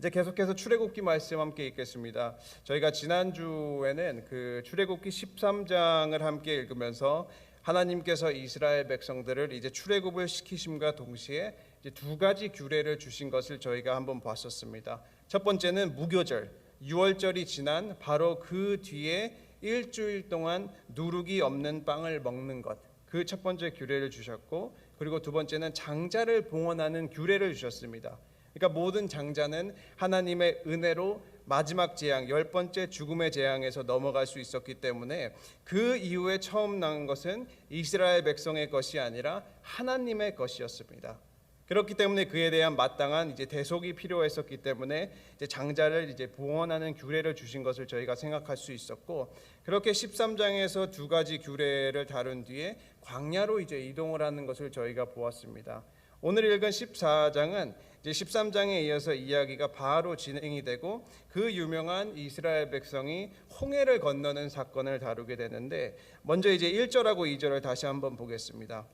이제 계속해서 출애굽기 말씀 함께 읽겠습니다. 저희가 지난주에는 그 출애굽기 13장을 함께 읽으면서 하나님께서 이스라엘 백성들을 이제 출애굽을 시키심과 동시에 이제 두 가지 규례를 주신 것을 저희가 한번 봤었습니다. 첫 번째는 무교절, 유월절이 지난 바로 그 뒤에 일주일 동안 누룩이 없는 빵을 먹는 것, 그 첫 번째 규례를 주셨고, 그리고 두 번째는 장자를 봉헌하는 규례를 주셨습니다. 그러니까 모든 장자는 하나님의 은혜로 마지막 재앙, 10번째 죽음의 재앙에서 넘어갈 수 있었기 때문에 그 이후에 처음 나온 것은 이스라엘 백성의 것이 아니라 하나님의 것이었습니다. 그렇기 때문에 그에 대한 마땅한 이제 대속이 필요했었기 때문에 이제 장자를 이제 봉헌하는 규례를 주신 것을 저희가 생각할 수 있었고, 그렇게 13장에서 두 가지 규례를 다룬 뒤에 광야로 이제 이동을 하는 것을 저희가 보았습니다. 오늘 읽은 14장은 이제 13장에 이어서 이야기가 바로 진행이 되고 그 유명한 이스라엘 백성이 홍해를 건너는 사건을 다루게 되는데, 먼저 이제 1절하고 2절을 다시 한번 보겠습니다.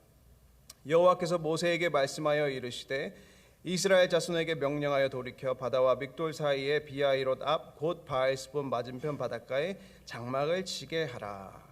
여호와께서 모세에게 말씀하여 이르시되 이스라엘 자손에게 명령하여 돌이켜 바다와 믹돌 사이에 비아이롯 앞 곧 바알스본 맞은편 바닷가에 장막을 치게 하라.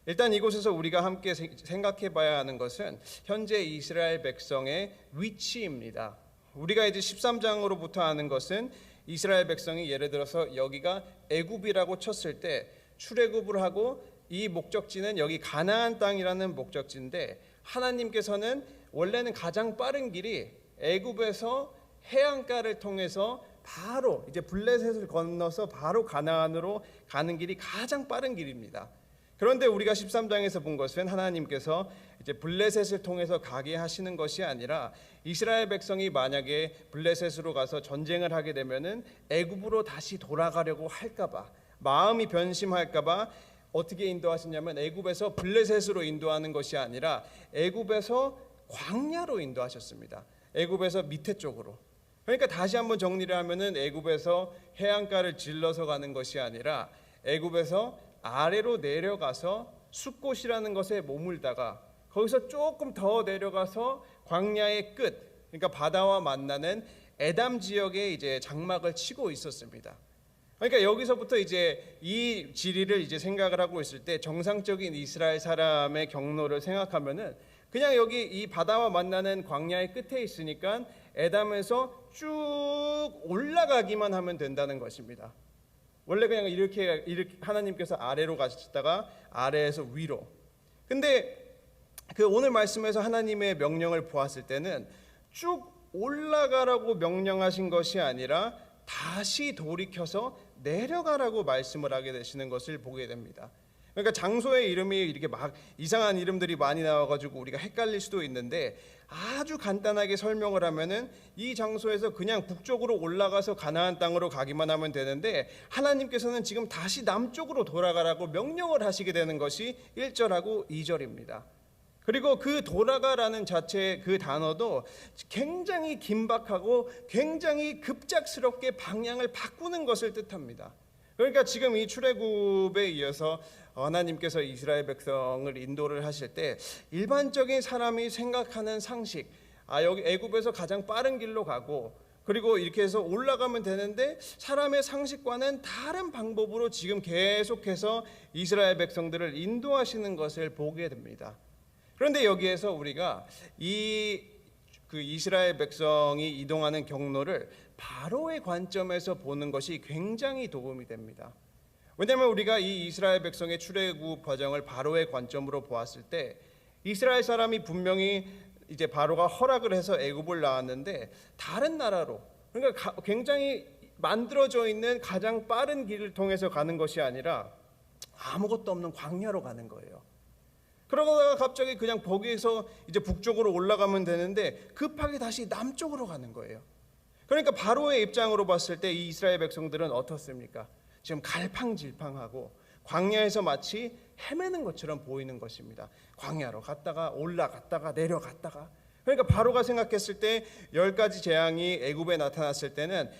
일단 이곳에서 우리가 함께 생각해 봐야 하는 것은 현재 이스라엘 백성의 위치입니다. 우리가 이제 13장으로부터 아는 것은 이스라엘 백성이 예를 들어서 여기가 애굽이라고 쳤을 때 출애굽을 하고 이 목적지는 여기 가나안 땅이라는 목적지인데, 하나님께서는 원래는 가장 빠른 길이 애굽에서 해안가를 통해서 바로 이제 블레셋을 건너서 바로 가나안으로 가는 길이 가장 빠른 길입니다. 그런데 우리가 13장에서 본 것은 하나님께서 이제 블레셋을 통해서 가게 하시는 것이 아니라 이스라엘 백성이 만약에 블레셋으로 가서 전쟁을 하게 되면은 애굽으로 다시 돌아가려고 할까봐, 마음이 변심할까봐 어떻게 인도하시냐면 애굽에서 블레셋으로 인도하는 것이 아니라 애굽에서 광야로 인도하셨습니다. 애굽에서 밑에 쪽으로. 그러니까 다시 한번 정리를 하면은 애굽에서 해안가를 질러서 가는 것이 아니라 애굽에서 아래로 내려가서 숫곳이라는 것에 머물다가 거기서 조금 더 내려가서 광야의 끝, 그러니까 바다와 만나는 에담 지역에 이제 장막을 치고 있었습니다. 그러니까 여기서부터 이제 이 지리를 이제 생각을 하고 있을 때 정상적인 이스라엘 사람의 경로를 생각하면은 그냥 여기 이 바다와 만나는 광야의 끝에 있으니까 에담에서 쭉 올라가기만 하면 된다는 것입니다. 원래 그냥 이렇게 하나님께서 아래로 가셨다가 아래에서 위로. 근데 그 오늘 말씀에서 하나님의 명령을 보았을 때는 쭉 올라가라고 명령하신 것이 아니라 다시 돌이켜서 내려가라고 말씀을 하게 되시는 것을 보게 됩니다. 그러니까 장소의 이름이 이렇게 막 이상한 이름들이 많이 나와가지고 우리가 헷갈릴 수도 있는데, 아주 간단하게 설명을 하면은 이 장소에서 그냥 북쪽으로 올라가서 가나안 땅으로 가기만 하면 되는데, 하나님께서는 지금 다시 남쪽으로 돌아가라고 명령을 하시게 되는 것이 1절하고 2절입니다. 그리고 그 돌아가라는 자체의 그 단어도 굉장히 긴박하고 굉장히 급작스럽게 방향을 바꾸는 것을 뜻합니다. 그러니까 지금 이 출애굽에 이어서 하나님께서 이스라엘 백성을 인도를 하실 때 일반적인 사람이 생각하는 상식, 여기 애굽에서 가장 빠른 길로 가고 그리고 이렇게 해서 올라가면 되는데, 사람의 상식과는 다른 방법으로 지금 계속해서 이스라엘 백성들을 인도하시는 것을 보게 됩니다. 그런데 여기에서 우리가 그 이스라엘 백성이 이동하는 경로를 바로의 관점에서 보는 것이 굉장히 도움이 됩니다. 왜냐하면 우리가 이 이스라엘 백성의 출애굽 과정을 바로의 관점으로 보았을 때 이스라엘 사람이 분명히 이제 바로가 허락을 해서 애굽을 나왔는데 다른 나라로, 그러니까 굉장히 만들어져 있는 가장 빠른 길을 통해서 가는 것이 아니라 아무것도 없는 광야로 가는 거예요. 그러다가 갑자기 그냥 거기에서 이제 북쪽으로 올라가면 되는데 급하게 다시 남쪽으로 가는 거예요. 그러니까 바로의 입장으로 봤을 때 이 이스라엘 백성들은 어떻습니까? 지금 갈팡질팡하고 광야에서 마치 헤매는 것처럼 보이는 것입니다. 광야로 갔다가 올라갔다가 내려갔다가. 그러니까 바로가 생각했을 때 10가지 재앙이 애굽에 나타났을 때는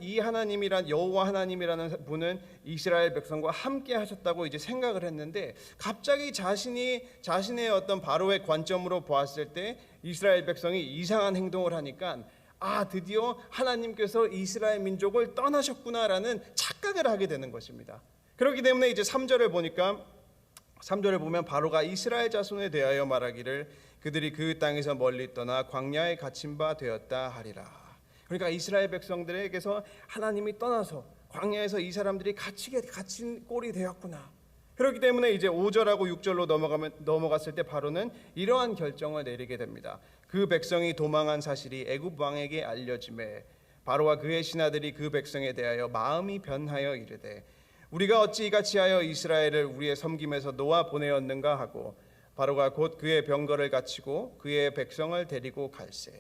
이 하나님이란 여호와 하나님이라는 분은 이스라엘 백성과 함께 하셨다고 이제 생각을 했는데, 갑자기 자신의 어떤 바로의 관점으로 보았을 때 이스라엘 백성이 이상한 행동을 하니까 드디어 하나님께서 이스라엘 민족을 떠나셨구나라는 착각을 하게 되는 것입니다. 그렇기 때문에 이제 3절을 보니까 3절을 보면 바로가 이스라엘 자손에 대하여 말하기를 그들이 그 땅에서 멀리 떠나 광야에 갇힌 바 되었다 하리라. 그러니까 이스라엘 백성들에게서 하나님이 떠나서 광야에서 이 사람들이 갇힌 꼴이 되었구나. 그렇기 때문에 이제 5절하고 6절로 넘어갔을 때 바로는 이러한 결정을 내리게 됩니다. 그 백성이 도망한 사실이 애굽 왕에게 알려지매 바로와 그의 신하들이 그 백성에 대하여 마음이 변하여 이르되 우리가 어찌 이같이 하여 이스라엘을 우리의 섬김에서 놓아 보내었는가 하고 바로가 곧 그의 병거를 갖추고 그의 백성을 데리고 갈세.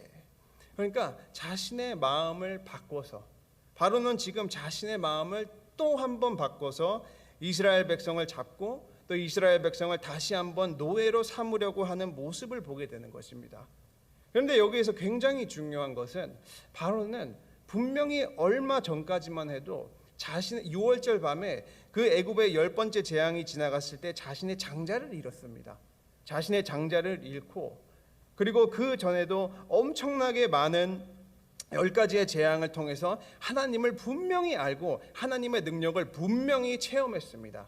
그러니까 자신의 마음을 바꿔서 바로는 지금 자신의 마음을 또 한 번 바꿔서 이스라엘 백성을 잡고 또 이스라엘 백성을 다시 한번 노예로 삼으려고 하는 모습을 보게 되는 것입니다. 그런데 여기에서 굉장히 중요한 것은 바로는 분명히 얼마 전까지만 해도 자신의 6월절 밤에 그 애굽의 10번째 재앙이 지나갔을 때 자신의 장자를 잃었습니다. 자신의 장자를 잃고 그리고 그 전에도 엄청나게 많은 10가지의 재앙을 통해서 하나님을 분명히 알고 하나님의 능력을 분명히 체험했습니다.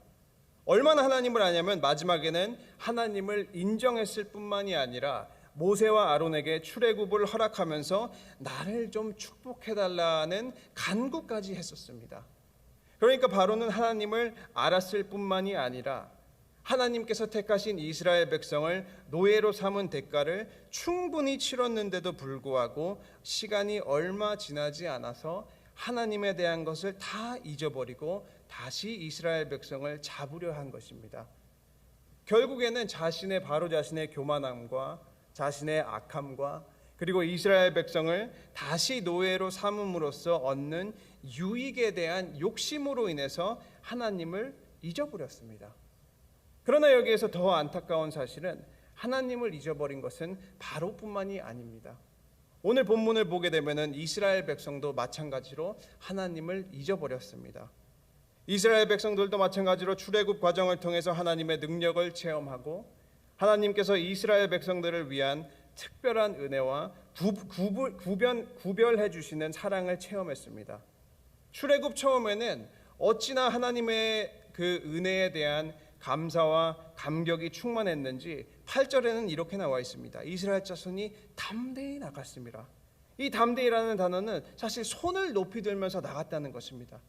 얼마나 하나님을 아냐면 마지막에는 하나님을 인정했을 뿐만이 아니라 모세와 아론에게 출애굽을 허락하면서 나를 좀 축복해달라는 간구까지 했었습니다. 그러니까 바로는 하나님을 알았을 뿐만이 아니라 하나님께서 택하신 이스라엘 백성을 노예로 삼은 대가를 충분히 치렀는데도 불구하고 시간이 얼마 지나지 않아서 하나님에 대한 것을 다 잊어버리고 다시 이스라엘 백성을 잡으려 한 것입니다. 결국에는 바로 자신의 교만함과 자신의 악함과 그리고 이스라엘 백성을 다시 노예로 삼음으로써 얻는 유익에 대한 욕심으로 인해서 하나님을 잊어버렸습니다. 그러나 여기에서 더 안타까운 사실은 하나님을 잊어버린 것은 바로뿐만이 아닙니다. 오늘 본문을 보게 되면은 이스라엘 백성도 마찬가지로 하나님을 잊어버렸습니다. 이스라엘 백성들도 마찬가지로 출애굽 과정을 통해서 하나님의 능력을 체험하고 하나님께서 이스라엘 백성들을 위한 특별한 은혜와 구별해 주시는 사랑을 체험했습니다. 출애굽 처음에는 어찌나 하나님의 그 은혜에 대한 감사와 감격이 충만했는지 8절에는 이렇게 나와 있습니다. 이스라엘 자손이 담대히 나갔습니다. 이 담대히라는 단어는 사실 손을 높이 들면서 나갔다는 것입니다.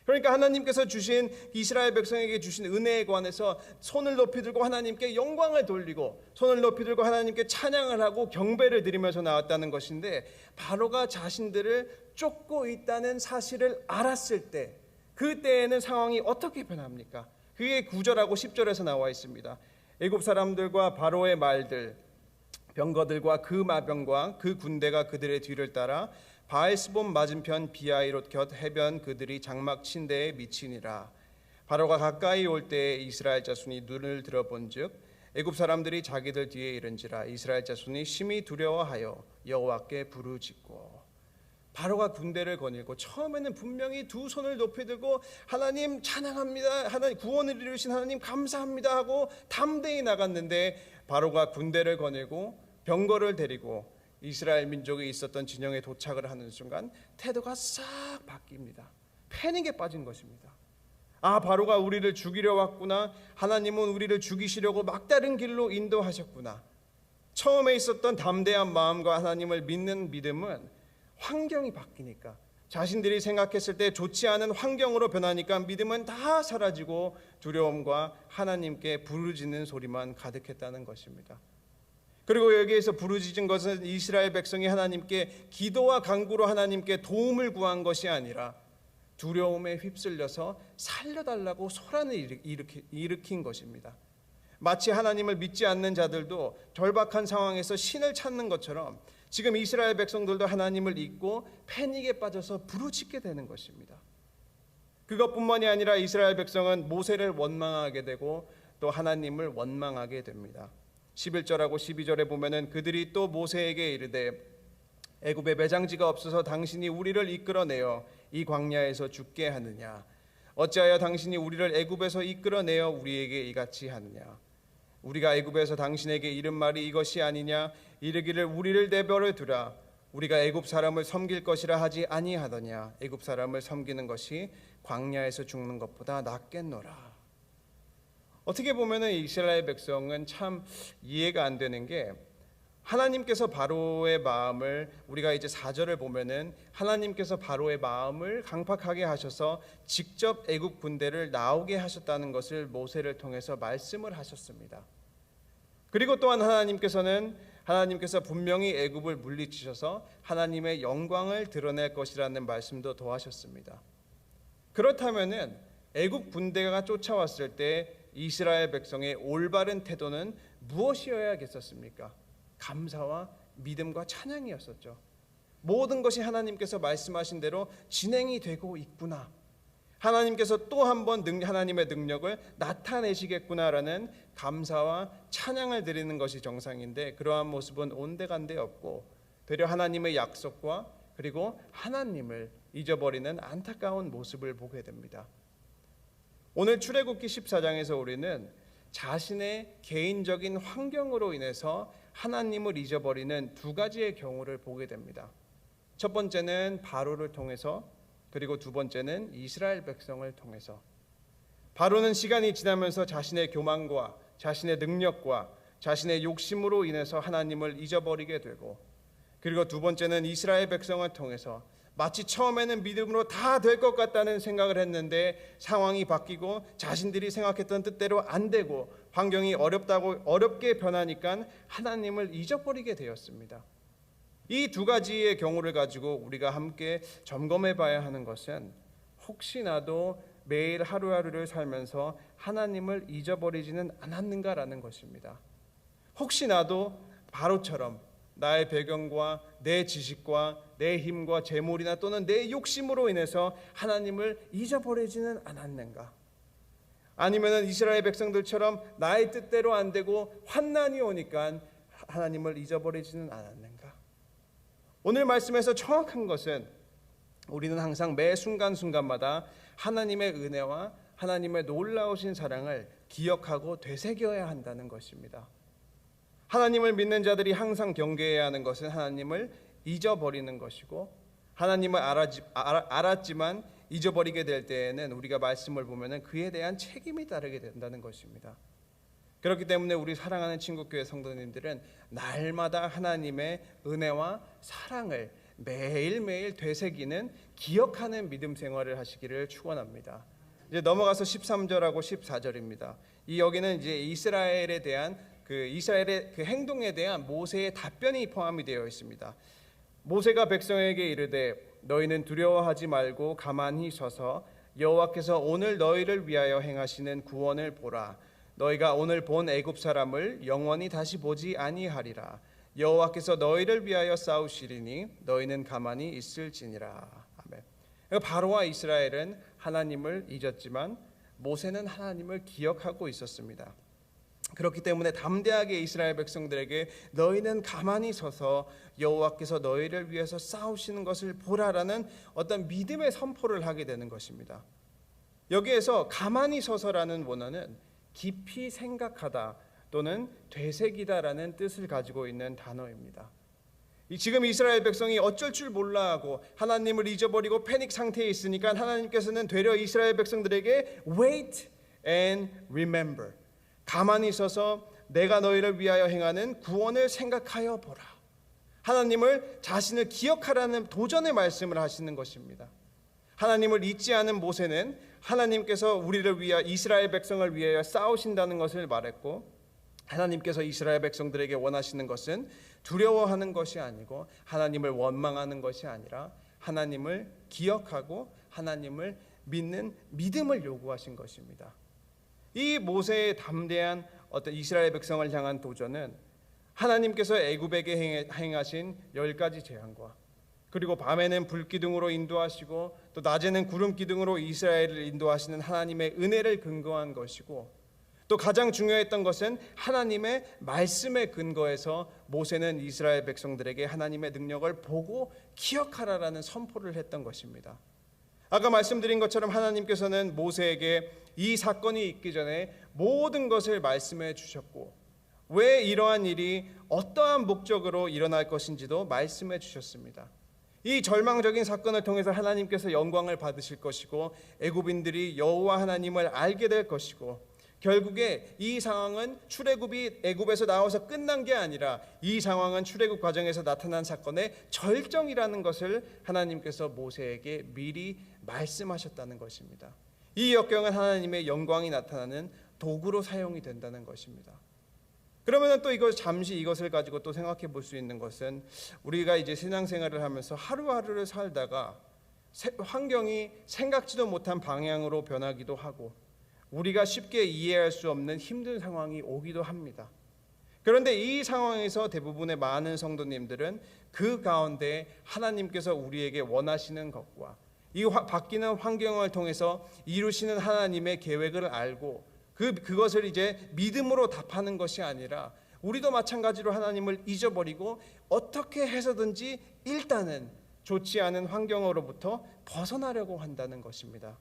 그러니까 하나님께서 주신 이스라엘 백성에게 주신 은혜에 관해서 손을 높이 들고 하나님께 영광을 돌리고 손을 높이 들고 하나님께 찬양을 하고 경배를 드리면서 나왔다는 것인데 바로가 자신들을 쫓고 있다는 사실을 알았을 때 그때에는 상황이 어떻게 변합니까? 그게 9절하고 10절에서 나와 있습니다. 애굽 사람들과 바로의 말들 병거들과 그 마병과 그 군대가 그들의 뒤를 따라 바알스본 맞은편 비아이롯 곁 해변 그들이 장막 친 데에 미치니라. 바로가 가까이 올 때에 이스라엘 자손이 눈을 들어본즉 애굽 사람들이 자기들 뒤에 이른지라. 이스라엘 자손이 심히 두려워하여 여호와께 부르짖고. 바로가 군대를 거닐고 처음에는 분명히 두 손을 높이 들고 하나님 찬양합니다, 하나님 구원을 이루신 하나님 감사합니다 하고 담대히 나갔는데 바로가 군대를 거닐고 병거를 데리고 이스라엘 민족이 있었던 진영에 도착을 하는 순간 태도가 싹 바뀝니다. 패닉에 빠진 것입니다. 바로가 우리를 죽이려 왔구나. 하나님은 우리를 죽이시려고 막다른 길로 인도하셨구나. 처음에 있었던 담대한 마음과 하나님을 믿는 믿음은 환경이 바뀌니까 자신들이 생각했을 때 좋지 않은 환경으로 변하니까 믿음은 다 사라지고 두려움과 하나님께 부르짖는 소리만 가득했다는 것입니다. 그리고 여기에서 부르짖은 것은 이스라엘 백성이 하나님께 기도와 간구로 하나님께 도움을 구한 것이 아니라 두려움에 휩쓸려서 살려달라고 소란을 일으킨 것입니다. 마치 하나님을 믿지 않는 자들도 절박한 상황에서 신을 찾는 것처럼 지금 이스라엘 백성들도 하나님을 잊고 패닉에 빠져서 부르짖게 되는 것입니다. 그것뿐만이 아니라 이스라엘 백성은 모세를 원망하게 되고 또 하나님을 원망하게 됩니다. 11절하고 12절에 보면은 그들이 또 모세에게 이르되 애굽에 매장지가 없어서 당신이 우리를 이끌어내어 이 광야에서 죽게 하느냐. 어찌하여 당신이 우리를 애굽에서 이끌어내어 우리에게 이같이 하느냐. 우리가 애굽에서 당신에게 이른 말이 이것이 아니냐. 이르기를 우리를 내버려 두라. 우리가 애굽 사람을 섬길 것이라 하지 아니하더냐. 애굽 사람을 섬기는 것이 광야에서 죽는 것보다 낫겠노라. 어떻게 보면은 이스라엘 백성은 참 이해가 안 되는 게, 하나님께서 바로의 마음을, 우리가 이제 4절을 보면은 하나님께서 바로의 마음을 강팍하게 하셔서 직접 애굽 군대를 나오게 하셨다는 것을 모세를 통해서 말씀을 하셨습니다. 그리고 또한 하나님께서 분명히 애굽을 물리치셔서 하나님의 영광을 드러낼 것이라는 말씀도 더하셨습니다. 그렇다면은 애굽 군대가 쫓아왔을 때 이스라엘 백성의 올바른 태도는 무엇이어야겠었습니까? 감사와 믿음과 찬양이었었죠. 모든 것이 하나님께서 말씀하신 대로 진행이 되고 있구나, 하나님께서 또 한 번 하나님의 능력을 나타내시겠구나라는 감사와 찬양을 드리는 것이 정상인데, 그러한 모습은 온데간데 없고 되려 하나님의 약속과 그리고 하나님을 잊어버리는 안타까운 모습을 보게 됩니다. 오늘 출애굽기 14장에서 우리는 자신의 개인적인 환경으로 인해서 하나님을 잊어버리는 두 가지의 경우를 보게 됩니다. 첫 번째는 바로를 통해서, 그리고 두 번째는 이스라엘 백성을 통해서. 바로는 시간이 지나면서 자신의 교만과 자신의 능력과 자신의 욕심으로 인해서 하나님을 잊어버리게 되고, 그리고 두 번째는 이스라엘 백성을 통해서 마치 처음에는 믿음으로 다 될 것 같다는 생각을 했는데 상황이 바뀌고 자신들이 생각했던 뜻대로 안 되고 환경이 어렵게 변하니까 하나님을 잊어버리게 되었습니다. 이 두 가지의 경우를 가지고 우리가 함께 점검해 봐야 하는 것은, 혹시나도 매일 하루하루를 살면서 하나님을 잊어버리지는 않았는가라는 것입니다. 혹시나도 바로처럼 나의 배경과 내 지식과 내 힘과 재물이나 또는 내 욕심으로 인해서 하나님을 잊어버리지는 않았는가? 아니면 이스라엘 백성들처럼 나의 뜻대로 안 되고 환난이 오니까 하나님을 잊어버리지는 않았는가? 오늘 말씀에서 정확한 것은, 우리는 항상 매 순간순간마다 하나님의 은혜와 하나님의 놀라우신 사랑을 기억하고 되새겨야 한다는 것입니다. 하나님을 믿는 자들이 항상 경계해야 하는 것은 하나님을 잊어버리는 것이고, 하나님을 알았지만 잊어버리게 될 때에는 우리가 말씀을 보면은 그에 대한 책임이 따르게 된다는 것입니다. 그렇기 때문에 우리 사랑하는 친구교회 성도님들은 날마다 하나님의 은혜와 사랑을 매일매일 되새기는, 기억하는 믿음 생활을 하시기를 축원합니다. 이제 넘어가서 13절하고 14절입니다. 여기는 이제 이스라엘의 그 행동에 대한 모세의 답변이 포함이 되어 있습니다. 모세가 백성에게 이르되 너희는 두려워하지 말고 가만히 서서 여호와께서 오늘 너희를 위하여 행하시는 구원을 보라. 너희가 오늘 본 애굽 사람을 영원히 다시 보지 아니하리라. 여호와께서 너희를 위하여 싸우시리니 너희는 가만히 있을지니라. 아멘. 바로와 이스라엘은 하나님을 잊었지만 모세는 하나님을 기억하고 있었습니다. 그렇기 때문에 담대하게 이스라엘 백성들에게 너희는 가만히 서서 여호와께서 너희를 위해서 싸우시는 것을 보라라는 어떤 믿음의 선포를 하게 되는 것입니다. 여기에서 가만히 서서라는 원어는 깊이 생각하다 또는 되새기다라는 뜻을 가지고 있는 단어입니다. 지금 이스라엘 백성이 어쩔 줄 몰라 하고 하나님을 잊어버리고 패닉 상태에 있으니까 하나님께서는 되려 이스라엘 백성들에게 wait and remember, 가만히 서서 내가 너희를 위하여 행하는 구원을 생각하여 보라, 하나님을 자신을 기억하라는 도전의 말씀을 하시는 것입니다. 하나님을 잊지 않은 모세는 하나님께서 우리를 위하여 이스라엘 백성을 위하여 싸우신다는 것을 말했고, 하나님께서 이스라엘 백성들에게 원하시는 것은 두려워하는 것이 아니고 하나님을 원망하는 것이 아니라 하나님을 기억하고 하나님을 믿는 믿음을 요구하신 것입니다. 이 모세의 담대한 어떤 이스라엘 백성을 향한 도전은 하나님께서 애굽에게 행하신 10가지 재앙과, 그리고 밤에는 불기둥으로 인도하시고 또 낮에는 구름기둥으로 이스라엘을 인도하시는 하나님의 은혜를 근거한 것이고, 또 가장 중요했던 것은 하나님의 말씀에 근거해서 모세는 이스라엘 백성들에게 하나님의 능력을 보고 기억하라라는 선포를 했던 것입니다. 아까 말씀드린 것처럼 하나님께서는 모세에게 이 사건이 있기 전에 모든 것을 말씀해 주셨고, 왜 이러한 일이 어떠한 목적으로 일어날 것인지도 말씀해 주셨습니다. 이 절망적인 사건을 통해서 하나님께서 영광을 받으실 것이고 애굽인들이 여호와 하나님을 알게 될 것이고, 결국에 이 상황은 출애굽이 애굽에서 나와서 끝난 게 아니라 이 상황은 출애굽 과정에서 나타난 사건의 절정이라는 것을 하나님께서 모세에게 미리 말씀하셨다는 것입니다. 이 역경은 하나님의 영광이 나타나는 도구로 사용이 된다는 것입니다. 그러면 또 잠시 이것을 가지고 또 생각해 볼 수 있는 것은, 우리가 이제 신앙생활을 하면서 하루하루를 살다가 환경이 생각지도 못한 방향으로 변하기도 하고 우리가 쉽게 이해할 수 없는 힘든 상황이 오기도 합니다. 그런데 이 상황에서 대부분의 많은 성도님들은 그 가운데 하나님께서 우리에게 원하시는 것과 이 바뀌는 환경을 통해서 이루시는 하나님의 계획을 알고 그것을 이제 믿음으로 답하는 것이 아니라, 우리도 마찬가지로 하나님을 잊어버리고 어떻게 해서든지 일단은 좋지 않은 환경으로부터 벗어나려고 한다는 것입니다.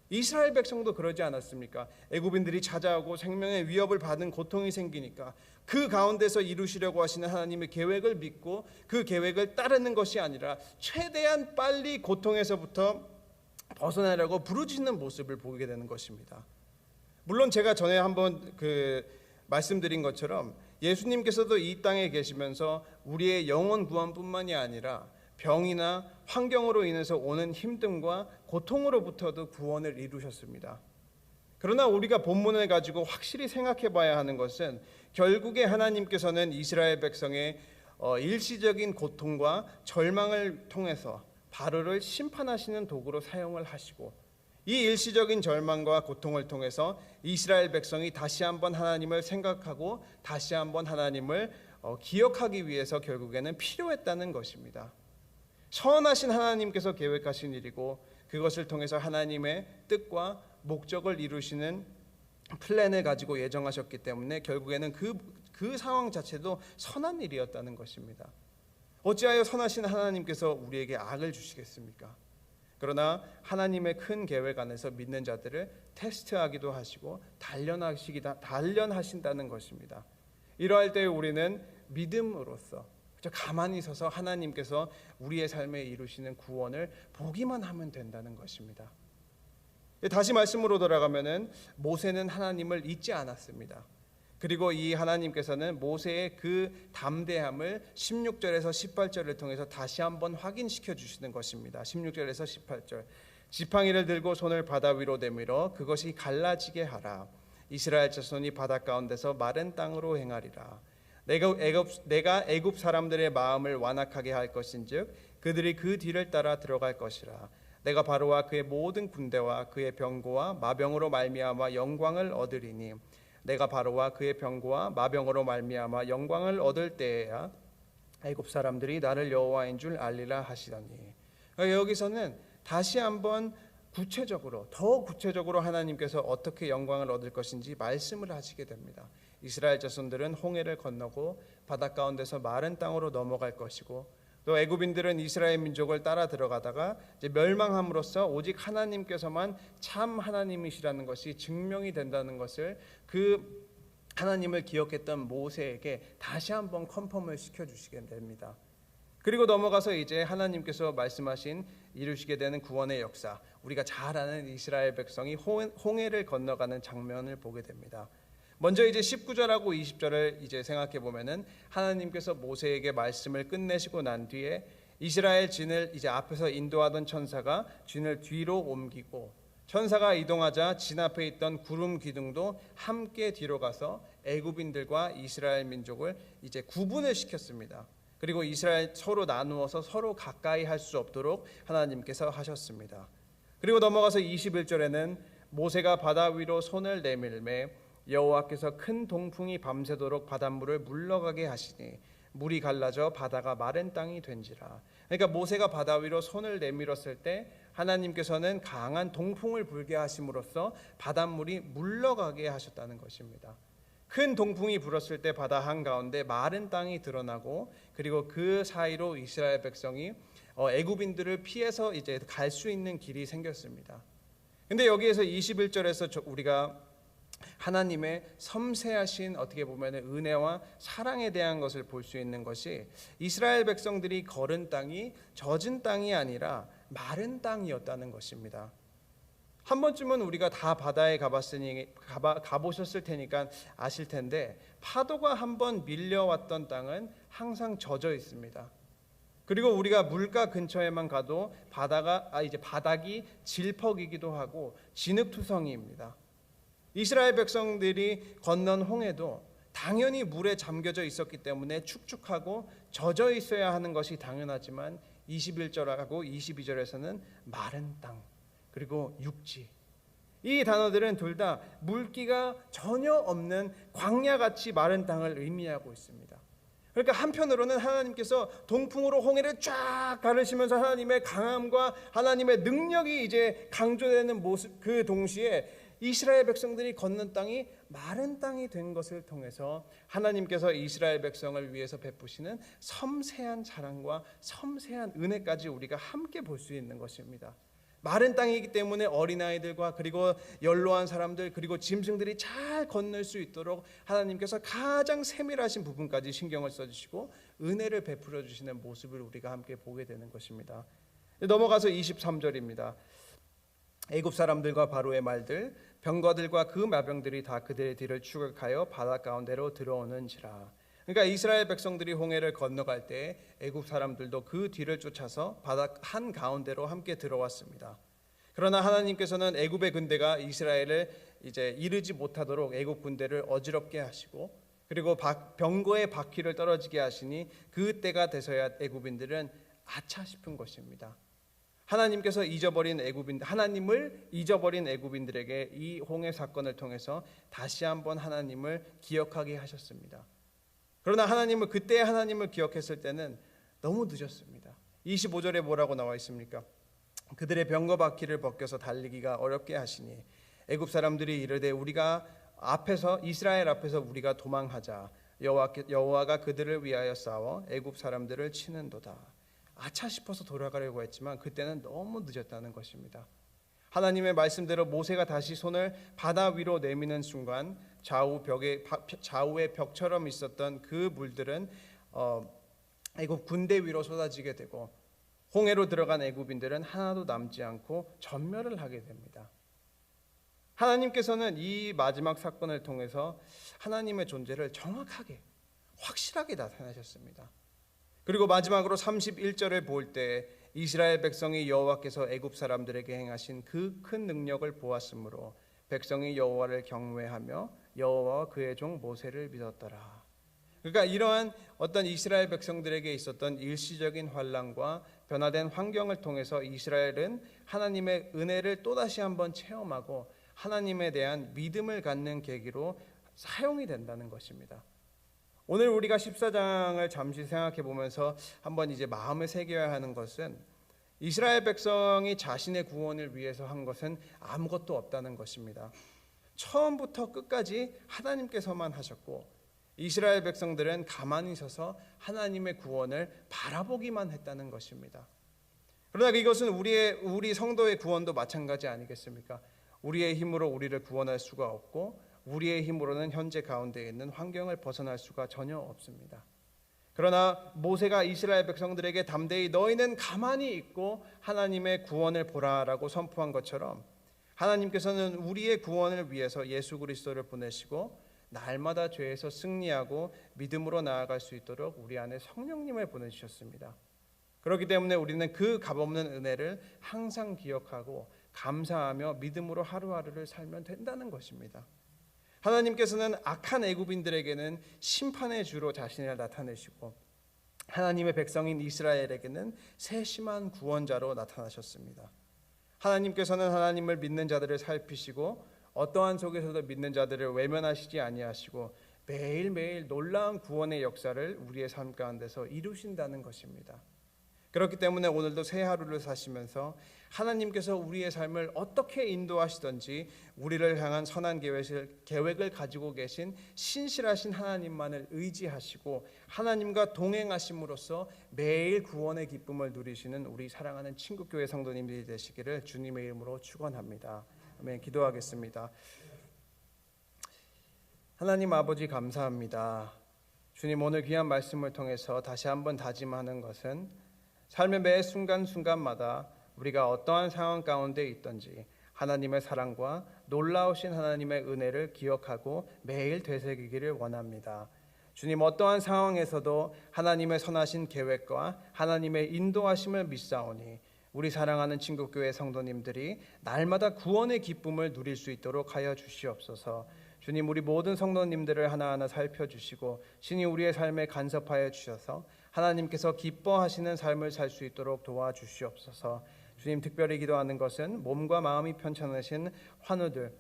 이스라엘 백성도 그러지 않았습니까? 애굽인들이 찾아오고 생명의 위협을 받은 고통이 생기니까 그 가운데서 이루시려고 하시는 하나님의 계획을 믿고 그 계획을 따르는 것이 아니라 최대한 빨리 고통에서부터 벗어나려고 부르짖는 모습을 보게 되는 것입니다. 물론 제가 전에 한번 말씀드린 것처럼 예수님께서도 이 땅에 계시면서 우리의 영혼 구원뿐만이 아니라 병이나 환경으로 인해서 오는 힘듦과 고통으로부터도 구원을 이루셨습니다. 그러나 우리가 본문을 가지고 확실히 생각해 봐야 하는 것은, 결국에 하나님께서는 이스라엘 백성의 일시적인 고통과 절망을 통해서 바로를 심판하시는 도구로 사용을 하시고, 이 일시적인 절망과 고통을 통해서 이스라엘 백성이 다시 한번 하나님을 생각하고 다시 한번 하나님을 기억하기 위해서 결국에는 필요했다는 것입니다. 선하신 하나님께서 계획하신 일이고 그것을 통해서 하나님의 뜻과 목적을 이루시는 플랜을 가지고 예정하셨기 때문에 결국에는 그 상황 자체도 선한 일이었다는 것입니다. 어찌하여 선하신 하나님께서 우리에게 악을 주시겠습니까? 그러나 하나님의 큰 계획 안에서 믿는 자들을 테스트하기도 하시고 단련하신다는 것입니다. 이러할 때 우리는 믿음으로써 가만히 서서 하나님께서 우리의 삶에 이루시는 구원을 보기만 하면 된다는 것입니다. 다시 말씀으로 돌아가면은 모세는 하나님을 잊지 않았습니다. 그리고 이 하나님께서는 모세의 그 담대함을 16절에서 18절을 통해서 다시 한번 확인시켜 주시는 것입니다. 16절에서 18절. 지팡이를 들고 손을 바다 위로 내밀어 그것이 갈라지게 하라. 이스라엘 자손이 바다 가운데서 마른 땅으로 행하리라. 내가 애굽 사람들의 마음을 완악하게 할 것인즉 그들이 그 뒤를 따라 들어갈 것이라. 내가 바로와 그의 모든 군대와 그의 병거와 마병으로 말미암아 영광을 얻으리니 내가 바로와 그의 병거와 마병으로 말미암아 영광을 얻을 때에야 애굽 사람들이 나를 여호와인 줄 알리라 하시더니, 여기서는 다시 한번 더 구체적으로 하나님께서 어떻게 영광을 얻을 것인지 말씀을 하시게 됩니다. 이스라엘 자손들은 홍해를 건너고 바다 가운데서 마른 땅으로 넘어갈 것이고, 또 애굽인들은 이스라엘 민족을 따라 들어가다가 이제 멸망함으로써 오직 하나님께서만 참 하나님이시라는 것이 증명이 된다는 것을 그 하나님을 기억했던 모세에게 다시 한번 컨펌을 시켜주시게 됩니다. 그리고 넘어가서 이제 하나님께서 말씀하신 이루시게 되는 구원의 역사, 우리가 잘 아는 이스라엘 백성이 홍해를 건너가는 장면을 보게 됩니다. 먼저 이제 19절하고 20절을 이제 생각해 보면은 하나님께서 모세에게 말씀을 끝내시고 난 뒤에 이스라엘 진을 이제 앞에서 인도하던 천사가 진을 뒤로 옮기고, 천사가 이동하자 진 앞에 있던 구름 기둥도 함께 뒤로 가서 애굽인들과 이스라엘 민족을 이제 구분을 시켰습니다. 그리고 이스라엘 서로 나누어서 서로 가까이 할 수 없도록 하나님께서 하셨습니다. 그리고 넘어가서 21절에는 모세가 바다 위로 손을 내밀매 여호와께서 큰 동풍이 밤새도록 바닷물을 물러가게 하시니 물이 갈라져 바다가 마른 땅이 된지라. 그러니까 모세가 바다 위로 손을 내밀었을 때 하나님께서는 강한 동풍을 불게 하심으로써 바닷물이 물러가게 하셨다는 것입니다. 큰 동풍이 불었을 때 바다 한가운데 마른 땅이 드러나고, 그리고 그 사이로 이스라엘 백성이 애굽인들을 피해서 이제 갈 수 있는 길이 생겼습니다. 근데 여기에서 21절에서 우리가 하나님의 섬세하신 어떻게 보면 은혜와 사랑에 대한 것을 볼 수 있는 것이 이스라엘 백성들이 걸은 땅이 젖은 땅이 아니라 마른 땅이었다는 것입니다. 한 번쯤은 우리가 다 바다에 가보셨을 테니까 아실 텐데 파도가 한번 밀려왔던 땅은 항상 젖어 있습니다. 그리고 우리가 물가 근처에만 가도 바닥이 질퍽이기도 하고 진흙투성이입니다. 이스라엘 백성들이 건넌 홍해도 당연히 물에 잠겨져 있었기 때문에 축축하고 젖어 있어야 하는 것이 당연하지만 21절하고 22절에서는 마른 땅 그리고 육지, 이 단어들은 둘 다 물기가 전혀 없는 광야같이 마른 땅을 의미하고 있습니다. 그러니까 한편으로는 하나님께서 동풍으로 홍해를 쫙 가르시면서 하나님의 강함과 하나님의 능력이 이제 강조되는 모습, 그 동시에 이스라엘 백성들이 걷는 땅이 마른 땅이 된 것을 통해서 하나님께서 이스라엘 백성을 위해서 베푸시는 섬세한 사랑과 섬세한 은혜까지 우리가 함께 볼 수 있는 것입니다. 마른 땅이기 때문에 어린아이들과 그리고 연로한 사람들 그리고 짐승들이 잘 건널 수 있도록 하나님께서 가장 세밀하신 부분까지 신경을 써주시고 은혜를 베풀어 주시는 모습을 우리가 함께 보게 되는 것입니다. 넘어가서 23절입니다. 애굽 사람들과 바로의 말들 병거들과 그 마병들이 다 그들의 뒤를 추격하여 바다 가운데로 들어오는지라. 그러니까 이스라엘 백성들이 홍해를 건너갈 때 애굽 사람들도 그 뒤를 쫓아서 바다 한 가운데로 함께 들어왔습니다. 그러나 하나님께서는 애굽의 군대가 이스라엘을 이제 이르지 못하도록 애굽 군대를 어지럽게 하시고 그리고 병거의 바퀴를 떨어지게 하시니 그때가 돼서야 애굽인들은 아차 싶은 것입니다. 하나님께서 하나님을 잊어버린 애굽인들에게 이 홍해 사건을 통해서 다시 한번 하나님을 기억하게 하셨습니다. 그러나 그때 하나님을 기억했을 때는 너무 늦었습니다. 25절에 뭐라고 나와 있습니까? 그들의 병거 바퀴를 벗겨서 달리기가 어렵게 하시니 애굽 사람들이 이르되 우리가 이스라엘 앞에서 우리가 도망하자. 여호와가 그들을 위하여 싸워 애굽 사람들을 치는도다. 아차 싶어서 돌아가려고 했지만 그때는 너무 늦었다는 것입니다. 하나님의 말씀대로 모세가 다시 손을 바다 위로 내미는 순간 좌우의 벽처럼 있었던 그 물들은 애굽 군대 위로 쏟아지게 되고 홍해로 들어간 애굽인들은 하나도 남지 않고 전멸을 하게 됩니다. 하나님께서는 이 마지막 사건을 통해서 하나님의 존재를 정확하게 확실하게 나타내셨습니다. 그리고 마지막으로 31절을 볼 때 이스라엘 백성이 여호와께서 애굽 사람들에게 행하신 그 큰 능력을 보았으므로 백성이 여호와를 경외하며 여호와와 그의 종 모세를 믿었더라. 그러니까 이러한 어떤 이스라엘 백성들에게 있었던 일시적인 환난과 변화된 환경을 통해서 이스라엘은 하나님의 은혜를 또다시 한번 체험하고 하나님에 대한 믿음을 갖는 계기로 사용이 된다는 것입니다. 오늘 우리가 14장을 잠시 생각해 보면서 한번 이제 마음에 새겨야 하는 것은 이스라엘 백성이 자신의 구원을 위해서 한 것은 아무것도 없다는 것입니다. 처음부터 끝까지 하나님께서만 하셨고 이스라엘 백성들은 가만히 서서 하나님의 구원을 바라보기만 했다는 것입니다. 그러나 이것은 우리 성도의 구원도 마찬가지 아니겠습니까? 우리의 힘으로 우리를 구원할 수가 없고 우리의 힘으로는 현재 가운데 있는 환경을 벗어날 수가 전혀 없습니다. 그러나 모세가 이스라엘 백성들에게 담대히 너희는 가만히 있고 하나님의 구원을 보라라고 선포한 것처럼 하나님께서는 우리의 구원을 위해서 예수 그리스도를 보내시고 날마다 죄에서 승리하고 믿음으로 나아갈 수 있도록 우리 안에 성령님을 보내주셨습니다. 그렇기 때문에 우리는 그 값없는 은혜를 항상 기억하고 감사하며 믿음으로 하루하루를 살면 된다는 것입니다. 하나님께서는 악한 애굽인들에게는 심판의 주로 자신을 나타내시고 하나님의 백성인 이스라엘에게는 세심한 구원자로 나타나셨습니다. 하나님께서는 하나님을 믿는 자들을 살피시고 어떠한 속에서도 믿는 자들을 외면하시지 아니하시고 매일매일 놀라운 구원의 역사를 우리의 삶 가운데서 이루신다는 것입니다. 그렇기 때문에 오늘도 새 하루를 사시면서 하나님께서 우리의 삶을 어떻게 인도하시든지 우리를 향한 선한 계획을 가지고 계신 신실하신 하나님만을 의지하시고 하나님과 동행하심으로써 매일 구원의 기쁨을 누리시는 우리 사랑하는 친구교회 성도님들이 되시기를 주님의 이름으로 축원합니다. 아멘. 기도하겠습니다. 하나님 아버지 감사합니다. 주님, 오늘 귀한 말씀을 통해서 다시 한번 다짐하는 것은 삶의 매 순간순간마다 우리가 어떠한 상황 가운데 있든지 하나님의 사랑과 놀라우신 하나님의 은혜를 기억하고 매일 되새기기를 원합니다. 주님, 어떠한 상황에서도 하나님의 선하신 계획과 하나님의 인도하심을 믿사오니 우리 사랑하는 친구교회 성도님들이 날마다 구원의 기쁨을 누릴 수 있도록 하여 주시옵소서. 주님, 우리 모든 성도님들을 하나하나 살펴주시고 신이 우리의 삶에 간섭하여 주셔서 하나님께서 기뻐하시는 삶을 살 수 있도록 도와주시옵소서. 주님, 특별히 기도하는 것은 몸과 마음이 편찮으신 환우들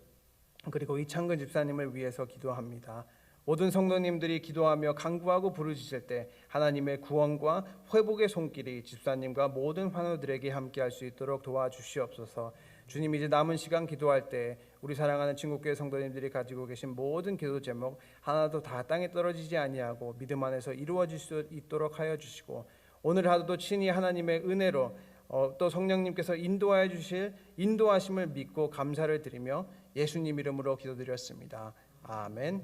그리고 이창근 집사님을 위해서 기도합니다. 모든 성도님들이 기도하며 간구하고 부르짖을 때 하나님의 구원과 회복의 손길이 집사님과 모든 환우들에게 함께할 수 있도록 도와주시옵소서. 주님, 이제 남은 시간 기도할 때 우리 사랑하는 친구교회 성도님들이 가지고 계신 모든 기도 제목 하나도 다 땅에 떨어지지 아니하고 믿음 안에서 이루어질 수 있도록 하여 주시고 오늘 하루도 친히 하나님의 은혜로 또 성령님께서 인도하여 주실 인도하심을 믿고 감사를 드리며 예수님 이름으로 기도드렸습니다. 아멘.